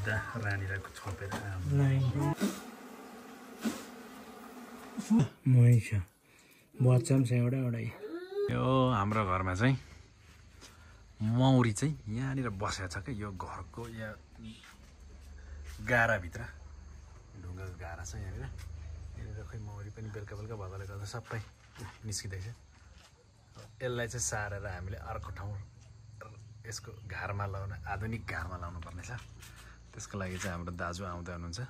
सिधा रानीलाई छोपेर मही छ बच्चा पनि छ एउटा एउटै यो हाम्रो घरमा चाहिँ मौरी चाहिँ यहाँनिर बसेको छ क्या यो घरको यहाँ गाराभित्र ढुङ्गाको गारा छ यहाँनिर यहाँनिर खै मौरी पनि बेलुका बेलुका भएकोले गर्दा सबै निस्किँदैछ यसलाई चाहिँ सारेर हामीले अर्को ठाउँ यसको घारमा लाउन आधुनिक घारमा लाउनु पर्ने छ त्यसको लागि चाहिँ हाम्रो दाजु आउँदै हुनुहुन्छ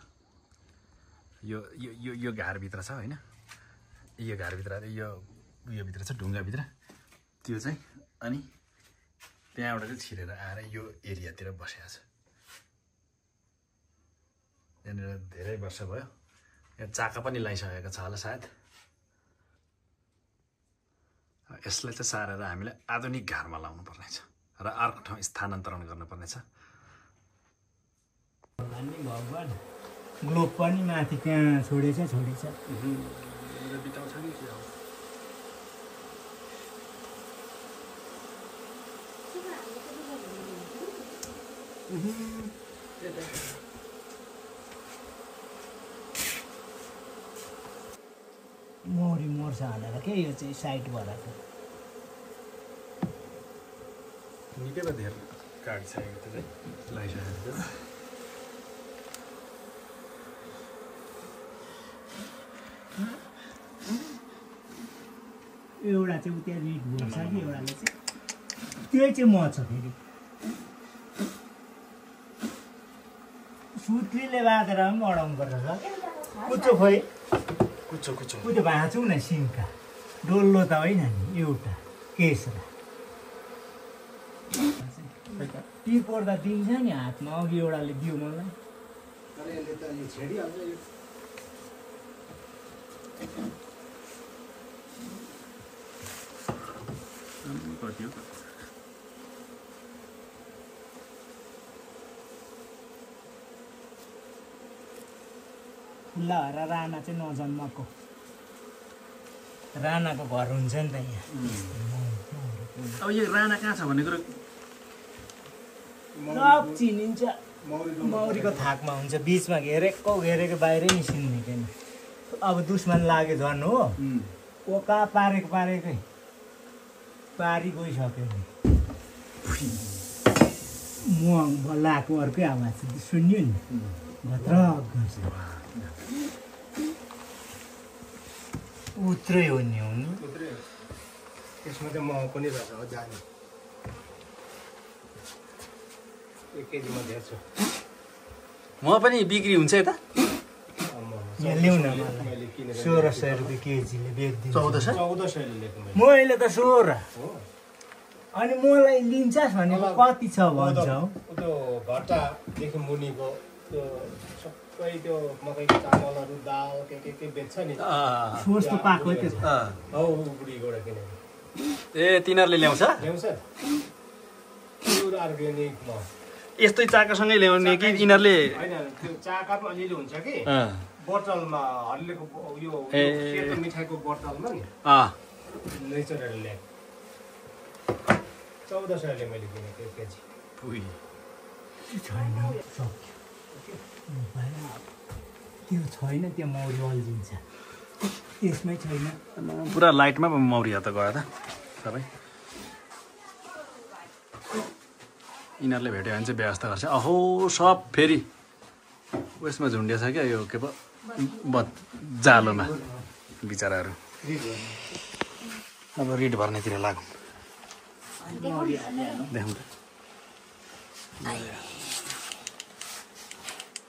यो यो यो यो घारभित्र छ होइन यो घारभित्र यो उयोभित्र छ ढुङ्गाभित्र त्यो चाहिँ अनि त्यहाँबाट चाहिँ छिरेर आएर यो एरियातिर बसेको छ यहाँनिर धेरै वर्ष भयो यहाँ चाका पनि लगाइसकेको छ होला सायद यसलाई चाहिँ सारेर हामीले आधुनिक घारमा लाउनु पर्नेछ र अर्को ठाउँ स्थानान्तरण गर्नुपर्ने छ भगवान् ग्लोब पनि माथि त्यहाँ छोडेछ बिताउँछ नि के हो मौरी मर्छ हालेर के यो चाहिँ साइड भएर निकै त धेरै काटिसकेको थियो चाहिँ लगाइसकेको थियो एउटा चाहिँ त्यहाँ रिड भन्छ कि एउटाले चाहिँ त्यही चाहिँ मर्छ फेरि सुत्रीले बाँधेर पनि अडाउनु पर्छ कुचो खोइ कुचो भाँचौँ न सिङ्का डल्लो त होइन नि एउटा केसरा टी पर्दा दिन्छ नि हातमा अघि एउटाले दियो मलाई खुल्ला भएर राना चाहिँ नजन्मको रानाको घर हुन्छ नि त यहाँ अब यो राना कहाँ छ भन्ने कुरो सब चिनिन्छ मौरीको थाकमा हुन्छ बिचमा घेरेको बाहिरै निस्किँदैन अब दुश्मन लाग्यो झन् हो ओका पारेकै पारी गइसक्यो नि म लाएको अर्कै आवाज सुन्यो नि भत्रक गर्छ उत्रै हो नि त्यसमा चाहिँ म पनि रहेछ हो जाने 1 केजीमा धेरै छ म पनि बिक्री हुन्छ यता यहाँ ल्याउन मलाई 1600 रुपियाँ केजीले बेच्दिन्छ 1400 ले लेख्नु मैले त 16 अनि मलाई लिन्छस् भनेको कति छ भन्छ हौ त्यो घट्टादेखि मुनिको त्यो सबै त्यो मकैको चामलहरू दाल के बेच्छ नि सोच त पाएको त्यो हौ बुढीबाट किने ए तिनीहरूले ल्याउँछ प्युर अर्ग्यानिकमा यस्तै चाकासँगै ल्याउने कि यिनीहरूले हैन त्यो चाका पनि अलिअलि हुन्छ कि बोतलमा हल्लेको यो सेतो मिठाईको बोतलमा नि नेचरल ल्याक 1400 ले मैले किनेको 1 केजी पुई छैन त्यो छैन त्यो मौरी अल्झिन्छ त्यसमै छैन पुरा लाइटमा मौरी त गयो त सबै यिनीहरूले भेट्यो भने चाहिँ व्यवस्था गर्छ अहो सब फेरि उयसमा झुन्डिया छ क्या यो के पो जालोमा बिचराहरू अब रिड भर्नेतिर लागौँ देखाउँ त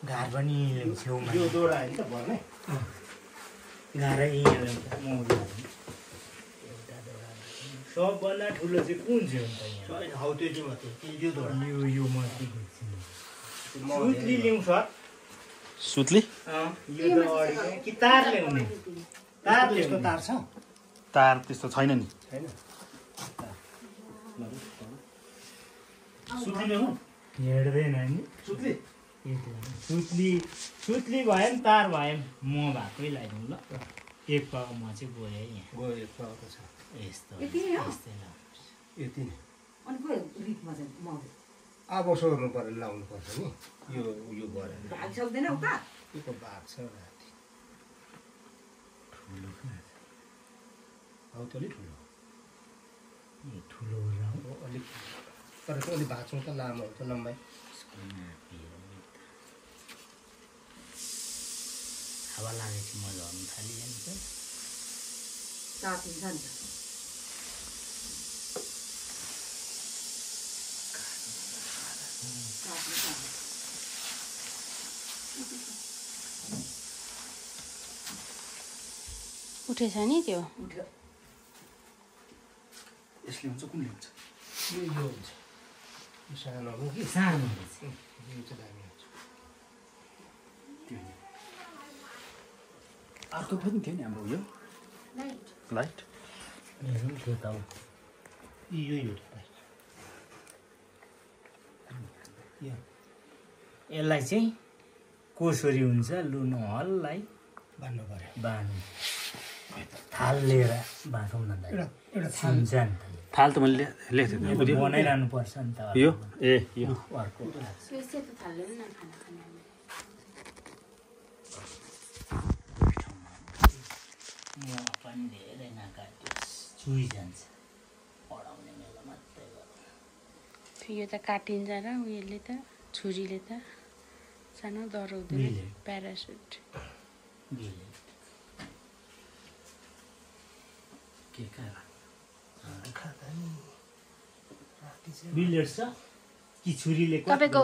घार पनि छेउमा यो दोडा हैन त भर्ने घार यहीँ मौरी सबभन्दा ठुलो चाहिँ कुन चाहिँ हुन्छ यहाँ हौ त्यो चाहिँ मात्रै यो दोडा यो मात्रै सुत्ली ल्याउँ सर सुत्ली यो त अडिको कि तार ल्याउने तार त्यस्तो तार छ तार त्यस्तो छैन नि हैन सुत्ली ल्याउँ हेर्दैन नि सुत्ली सुत्ली भयो नि तार भयो म भएकै लगाइदिउँ ल एक पावा म चाहिँ गएँ यहाँ गयो एक पावाको छ यस्तो यति नै यस्तै ल यति नै अनि को रिटमा चाहिँ म अब सोर्नु पर्यो लाउनु पर्छ नि यो गरेर भाग सक्दैन उता यो भाग छ राति ठुलो हौ त अलिक ठुलो अलिक तर त्यो अलिक भाग्छौँ त लामो हुन्छ लम्बाइ हावा लागेपछि मजा आउनु थालियो नि त तातिन्छ नि उठेछ नि त्यो उठ्यो यसले हुन्छ कुनले हुन्छ यो हुन्छ यो सानो हो कि सानो यो चाहिँ दामी हुन्छ अर्को पनि थियो नि हाम्रो यो लाइट थियो त यो यसलाई चाहिँ कोसरी हुन्छ लुनु हललाई बान्नु पर्यो बाँध्नु थाल लिएर बाँधौँ न एउटा हुन्छ नि त थाल त मैले लेखेको थिएँ बनाइरहनु पर्छ नि त यो ए यो अर्को सेतो थाल्यो नि खाना खाने म पनि धेरै नकाट्यो चुइ जान्छ पढाउने बेला मात्रै गर्नु यो त काटिन्छ र उयोले त छुरीले त सानो डराउँदैन प्यारासुट के बिलेट छ कि छुरीले तपाईँको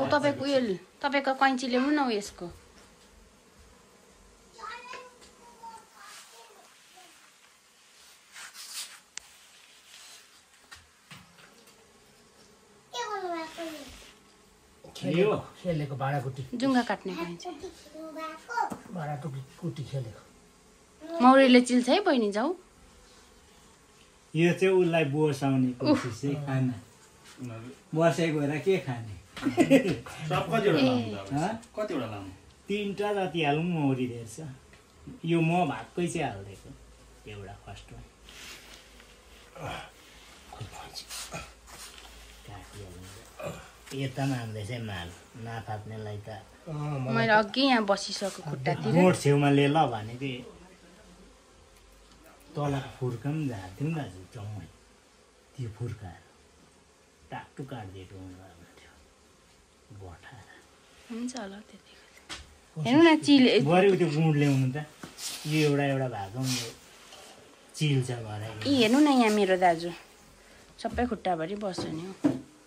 उयो तपाईँको कैँची ल्याउनु न यसको खेलेको भाँडाकुटी जुङ्गा काट्ने कैँची भाँडाकुटी खेलेको मौरीले चिल्छ है बहिनी जाऊ यो चाहिँ उसलाई बोसाउने कोसिस चाहिँ खाना बसाइ गएर के खाने कतिवटा लाउनु 3टा जति हालौँ मौरी रहेछ यो म भागकै चाहिँ हालिदिएको एउटा फर्स्टमा यतामा हाल्दैछ माल नाफाप्नेलाई त मैले अघि यहाँ बसिसकेको खुट्टातिर मोड छेउमा ले ल भनेको तलको फुर्का पनि झार्थ्यौँ दाजु चौमै त्यो फुर्काएर टाक्टु काटिदिएको थियो बठाएर हुन्छ होला त्यतिको हेर्नु न चिल गऱ्यो त्यो गुँड ल्याउनु त यो एउटा भएको चिल छ भरे यी हेर्नु न यहाँ मेरो दाजु सबै खुट्टाभरि बस्यो नि हौ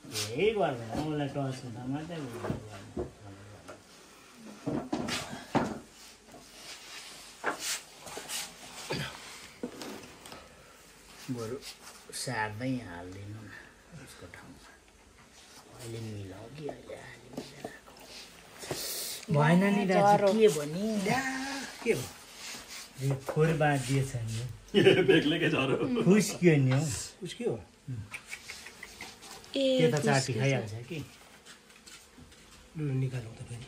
केही गर्दैन उसलाई टच हुँदा मात्रै बरु सार्दै हालिदिनु न उसको ठाउँमा अहिले मिलाऊ कि अहिले भएन नि दाजु के भने के हो खोर बाँधिएछ नि बेग्लैकै झरो खुस्क्यो नि हौ उस के हो त्यो त चाटी खाइहाल्छ कि लु निकालौँ त फेरि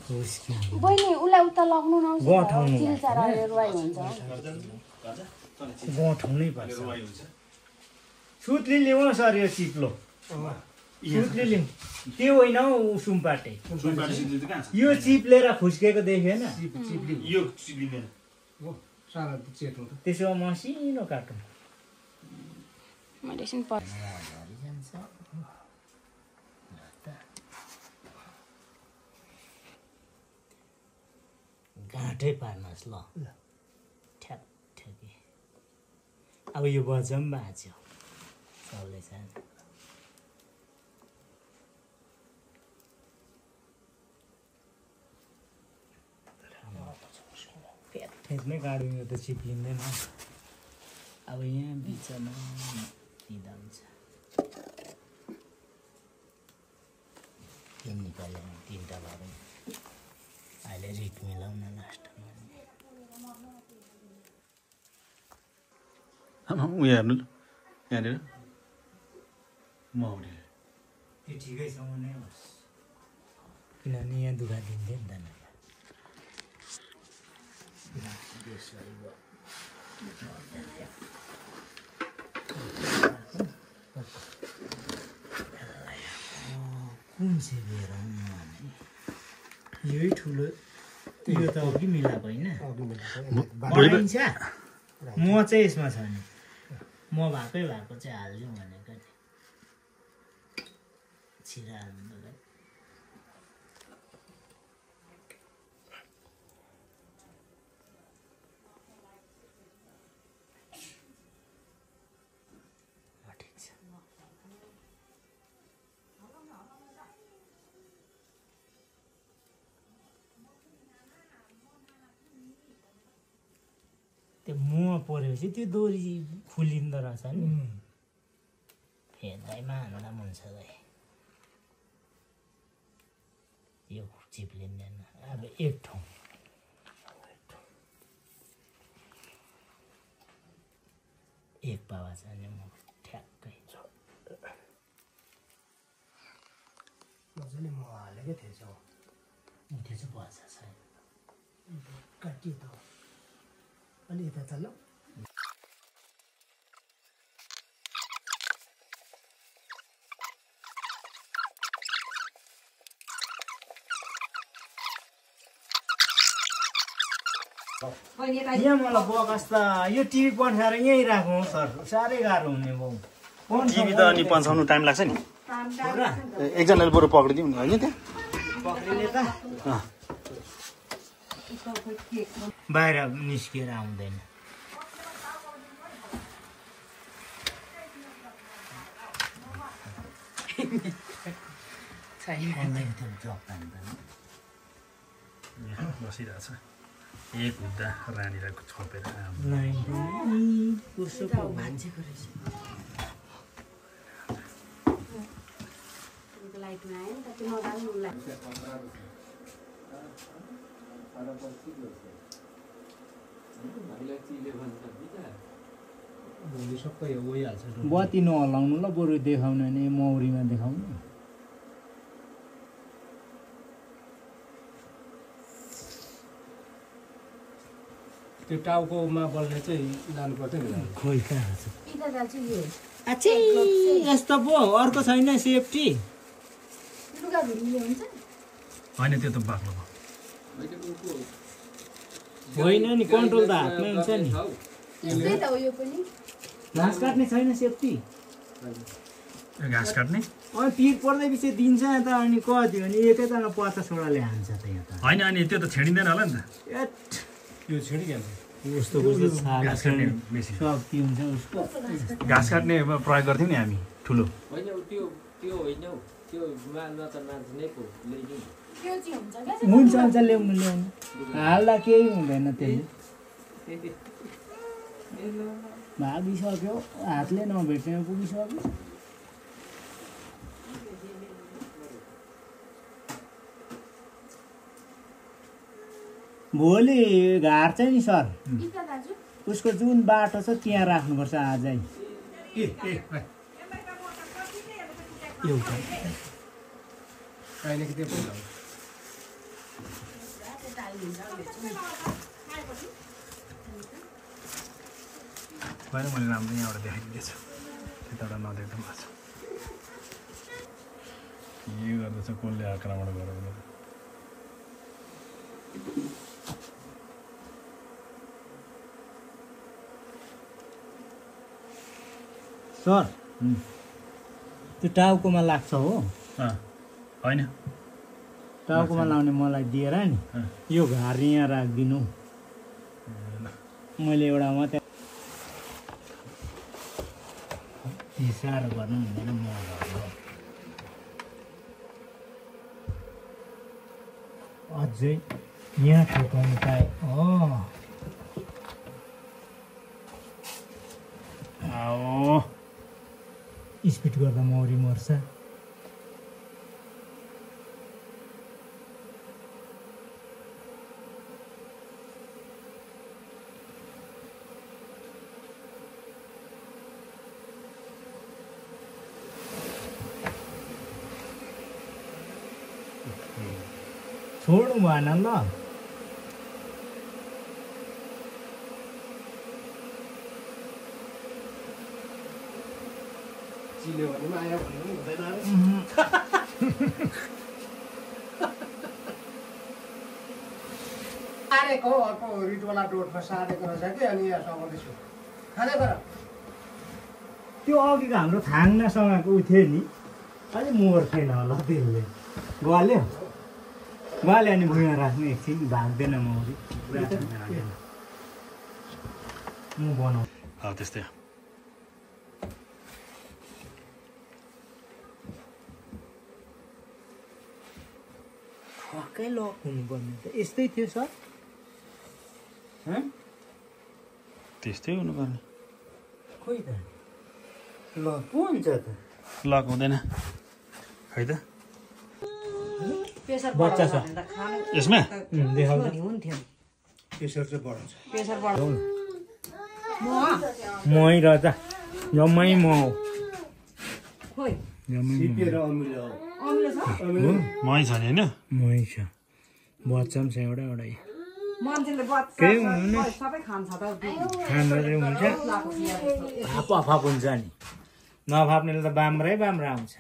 खुस्क्यो बहिनी उसलाई उता लग्नु गठाउनु गठाउनै पर्छ सुत्ली ल्याउँ सर यो चिप्लो सुत्ली ल्याउँ त्यो होइन हौ सुम्पाटे यो चिप्लेर खुस्केको देखेन यो चिप्लिँदैन हो सारा चेतौँ त त्यसो भए मसिनो काटौँ मैले एकछिन पर गाँठै पार्नुहोस् ल ठ्याक ठ्याकी अब यो बजा पनि बाँच्यो चल्दैछ फेदमै काट्यो यो त चिप्लिँदैन अब यहाँ बिचमा दिँदा हुन्छ यो निकाल्यो 3टा भएर अहिले रिट मिलाउन लास्टमा उयो हेर्नु यहाँनिर मौरी त्यो ठिकैसँग नै होस् किनभने यहाँ दुःख दिन्थ्यो नि त कुन चाहिँ लिएर यही ठुलो यो त अघि मिलाएको होइन बनाइन्छ म चाहिँ यसमा छ नि म भएकै भएको चाहिँ हालिदिउँ भनेको नि छिरा हाल्नुलाई त्यो मुह परेपछि त्यो डोरी खुलिँदो रहेछ नि हेर्दैमा हान्दा हुन्छ यो चिप्लिँदैन अब एक ठाउँ एक पावा छ नि म ठ्याक्कै मजाले म हालेकै थिएछ त्यो चाहिँ बच्चा छैन काटियो त अलि यता चल्ल यहाँ मलाई बगस त यो टिभी पठाएर यहीँ राखौँ सर साह्रै गाह्रो हुने बाउ टिभी त अनि पन्छाउनु टाइम लाग्छ नि एकजनाले बरु पक्रिदिउँ नि होइन त्यहाँ पक्रिने त बाहिर निस्किएर आउँदैन बसिरहेछ एक हुँदा रानीलाई छोपेर मान्छेको रहेछ लाइटमा आयो नि त त्यो नबाल्नु बत्ती नहलाउनु ल बरु देखाउनु नि मौरीमा देखाउनु त्यो टाउकोमा बल्ने चाहिँ जानु पर्थ्यो नि खोइ कहाँ छ अच्छै यस्तो पो अर्को छैन सेफ्टी होइन त्यो त बाक्लो होइन नि कन्ट्रोल त हातमै हुन्छ नि घाँस काट्ने छैन सेफ्टी घाँस काट्ने अनि पिर पर्दै पछि दिन्छ त अनि कति भने एकैजना 50वटाले हान्छ त यहाँ त होइन अनि त्यो त छेडिँदैन होला नि त यो छिडिहाल्छ उस्तो घाँस काट्ने मेसिन शक्ति हुन्छ उसको घाँस काट्ने प्रयोग गर्थ्यौँ नि हामी ठुलो हुन्छ हुन्छ ल्याउनु हाल्दा केही हुँदैन त्यसले भागिसक्यो हातले नभेट्ने पुगिसक्यो भोलि घाट्छ नि सर उसको जुन बाटो छ त्यहाँ राख्नुपर्छ आजै एउटा काहीँ त्यो होइन मैले राम्रो यहाँबाट देखाइदिँदैछ त्यताबाट नदेख्दा पनि छ के गर्दैछ कसले आक्रमण गरेर सर त्यो टाउकोमा लाग्छ हो होइन टाउकोमा लाउने मलाई दिएर नि यो घार यहाँ राखिदिनु मैले एउटा मात्रै साह्रो गर्नु हुँदैन म अझै यहाँ ठोकाउनु पाएँ स्पिड गर्दा मौरी मर्छ छोड्नु भएन ल चिल्यो भने पनि आयो भन्नु पनि हुँदैन सारेको अर्को रिटवाला डोटमा सारेको रहेछ कि अनि यहाँ सघाउँदैछु खाँदै गर त्यो अघिको हाम्रो थाङ्नासँगको उ थियो नि अलि मोर छैन होला त्यसले गल्यो गल्यो अनि भुइँमा राख्नु एकछिन भाग्दैन मौरी म बनाउ त्यस्तै ठक्कै लक हुनुपर्ने त यस्तै थियो सर त्यस्तै हुनुपर्ने खोइ त ल पो हुन्छ त लक हुँदैन है त बच्चा छ यसमा देखाउँछ प्रेसर चाहिँ बढाउँछ मै रहेछ जम्मै म सिपेर अमिलो मै छ नि होइन मै छ बच्चा पनि छ एउटा एउटा मान्छेले केही हुँदैन सबै खान्छ त खाँदा चाहिँ हुन्छ फाप अफाप हुन्छ नि नफाप्नेले त बाम्रै बाम्रा आउँछ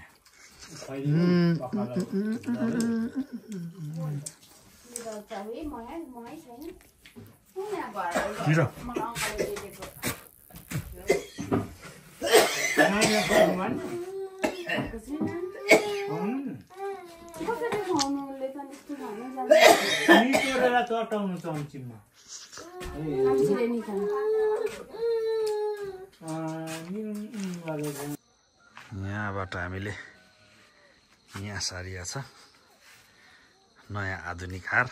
चटाउनु चम्चीमा यहाँबाट हामीले यहाँ सारिया छ नयाँ आधुनिक हार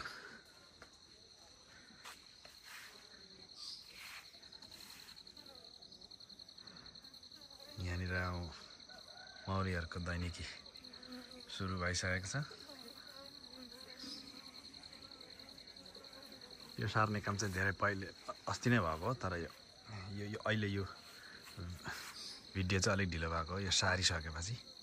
यहाँनिर मौरीहरूको दैनिकी सुरु भइसकेको छ यो सार्ने काम चाहिँ धेरै पहिले अस्ति नै भएको हो तर यो अहिले यो भिडियो चाहिँ अलिक ढिलो भएको हो यो सारिसकेपछि